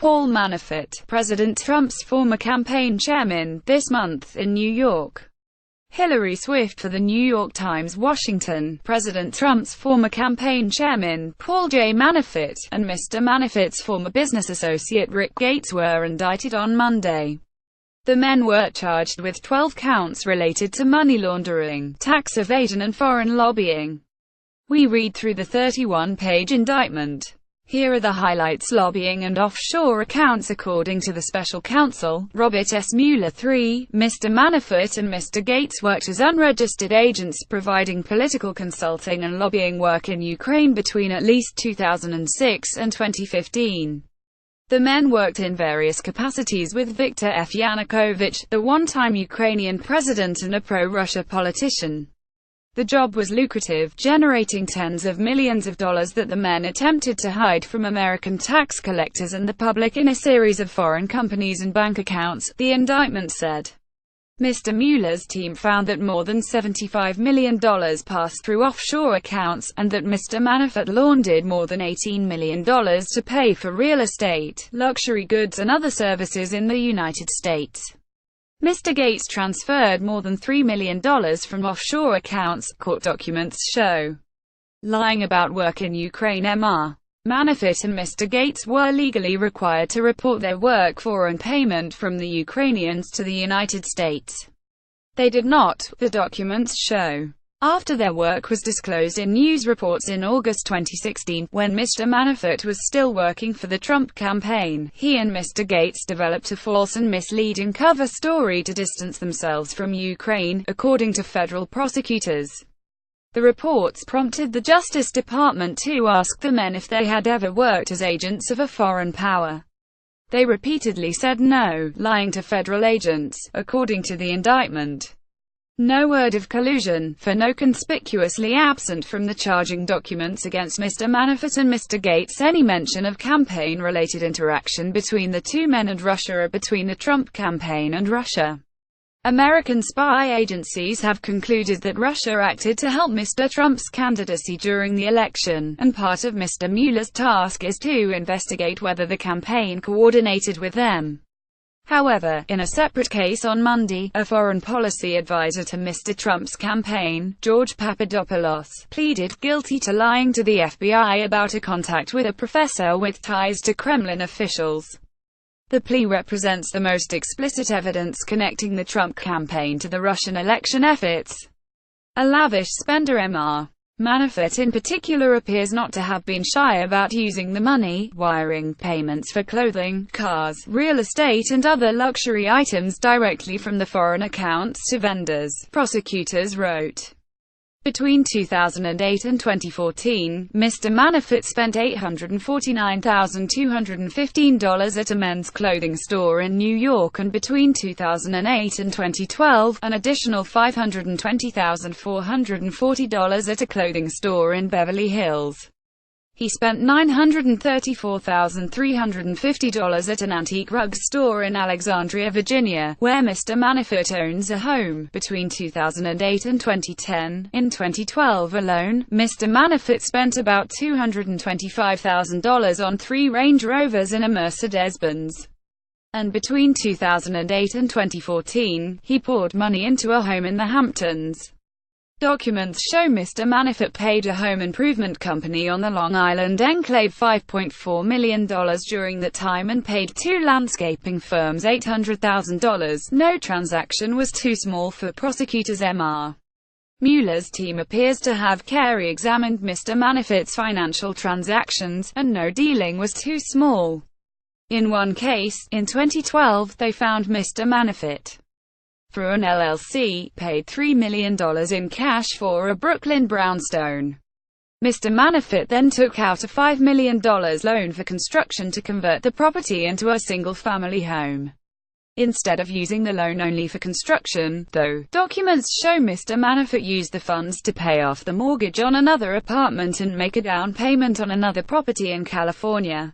Paul Manafort, President Trump's former campaign chairman, this month in New York. Hilary Swift for The New York Times, Washington. President Trump's former campaign chairman, Paul J. Manafort, and Mr. Manafort's former business associate Rick Gates were indicted on Monday. The men were charged with 12 counts related to money laundering, tax evasion and foreign lobbying. We read through the 31-page indictment. Here are the highlights. Lobbying and offshore accounts. According to the special counsel, Robert S. Mueller III, Mr. Manafort and Mr. Gates worked as unregistered agents providing political consulting and lobbying work in Ukraine between at least 2006 and 2015. The men worked in various capacities with Viktor F. Yanukovych, the one-time Ukrainian president and a pro-Russia politician. The job was lucrative, generating tens of millions of dollars that the men attempted to hide from American tax collectors and the public in a series of foreign companies and bank accounts, the indictment said. Mr. Mueller's team found that more than $75 million passed through offshore accounts, and that Mr. Manafort laundered more than $18 million to pay for real estate, luxury goods and other services in the United States. Mr. Gates transferred more than $3 million from offshore accounts, court documents show. Lying about work in Ukraine. Mr. Manafort and Mr. Gates were legally required to report their work foreign payment from the Ukrainians to the United States. They did not, the documents show. After their work was disclosed in news reports in August 2016, when Mr. Manafort was still working for the Trump campaign, he and Mr. Gates developed a false and misleading cover story to distance themselves from Ukraine, according to federal prosecutors. The reports prompted the Justice Department to ask the men if they had ever worked as agents of a foreign power. They repeatedly said no, lying to federal agents, according to the indictment. No word of collusion, for no conspicuously absent from the charging documents against Mr. Manafort and Mr. Gates any mention of campaign-related interaction between the two men and Russia or between the Trump campaign and Russia. American spy agencies have concluded that Russia acted to help Mr. Trump's candidacy during the election, and part of Mr. Mueller's task is to investigate whether the campaign coordinated with them. However, in a separate case on Monday, a foreign policy advisor to Mr. Trump's campaign, George Papadopoulos, pleaded guilty to lying to the FBI about a contact with a professor with ties to Kremlin officials. The plea represents the most explicit evidence connecting the Trump campaign to the Russian election efforts. A lavish spender, Mr. Manafort in particular appears not to have been shy about using the money, wiring payments for clothing, cars, real estate and other luxury items directly from the foreign accounts to vendors, prosecutors wrote. Between 2008 and 2014, Mr. Manafort spent $849,215 at a men's clothing store in New York, and between 2008 and 2012, an additional $520,440 at a clothing store in Beverly Hills. He spent $934,350 at an antique rug store in Alexandria, Virginia, where Mr. Manafort owns a home. Between 2008 and 2010, in 2012 alone, Mr. Manafort spent about $225,000 on 3 Range Rovers and a Mercedes-Benz. And between 2008 and 2014, he poured money into a home in the Hamptons. Documents show Mr. Manafort paid a home improvement company on the Long Island enclave $5.4 million during that time and paid 2 landscaping firms $800,000. No transaction was too small for prosecutors. Mr. Mueller's team appears to have carefully examined Mr. Manafort's financial transactions, and no dealing was too small. In one case, in 2012, they found Mr. Manafort, through an LLC, paid $3 million in cash for a Brooklyn brownstone. Mr. Manafort then took out a $5 million loan for construction to convert the property into a single-family home, instead of using the loan only for construction, though. Documents show Mr. Manafort used the funds to pay off the mortgage on another apartment and make a down payment on another property in California.